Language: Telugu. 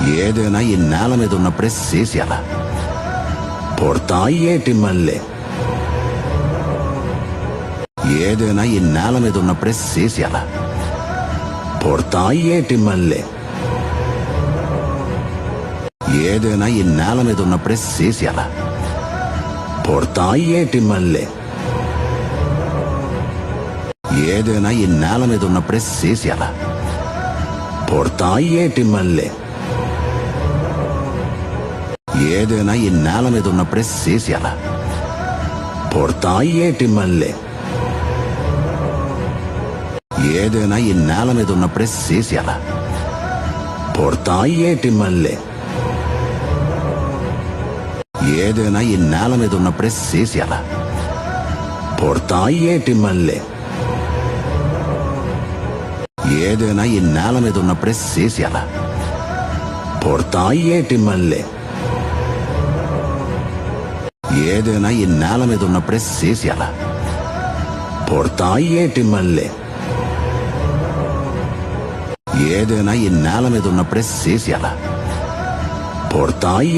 ఏదైనా ఈ నేల మీద ఉన్నప్పుడే చేసేయాల. పొడతాయి ఏటి మళ్ళీ. ఏదైనా ఈ నేల మీద ఉన్నప్పుడే చేసేయాల. పొడతాయి ఏటి మళ్ళీ. ఏదైనా ఈ నేల మీద ఉన్నప్పుడే చేసేయాల. పొడతాయి ఏటి మళ్ళీ. ఏదైనా ఈ నేల మీద ఉన్నప్పుడే చేసేయాల. పొడతాయి ఏటి మళ్ళీ. ఏదైనా ఈ నేల మీద ఉన్నప్పుడే చేసేయాల. పొడతాయి ఏటి మళ్ళీ. ఏదైనా ఈ నేల మీద ఉన్నప్పుడే చేసేయాల. పొడతాయి ఏటి మళ్ళీ. ఏదైనా ఈ నేల మీద ఉన్నప్పుడే చేసేయాల. పొడతాయి ఏటి మళ్ళీ. ఏదైనా ఈ నేల మీద ఉన్నప్పుడే చేసేయాల. పొడతాయి ఏటి మళ్ళీ. ఏదైనా ఈ నేల మీద ఉన్నప్పుడే చేసేయాల. పొడతాయి ఏటి మళ్ళీ. ఏదైనా ఈ నేల మీద ఉన్నప్పుడే చేసేయాల. పొడతాయి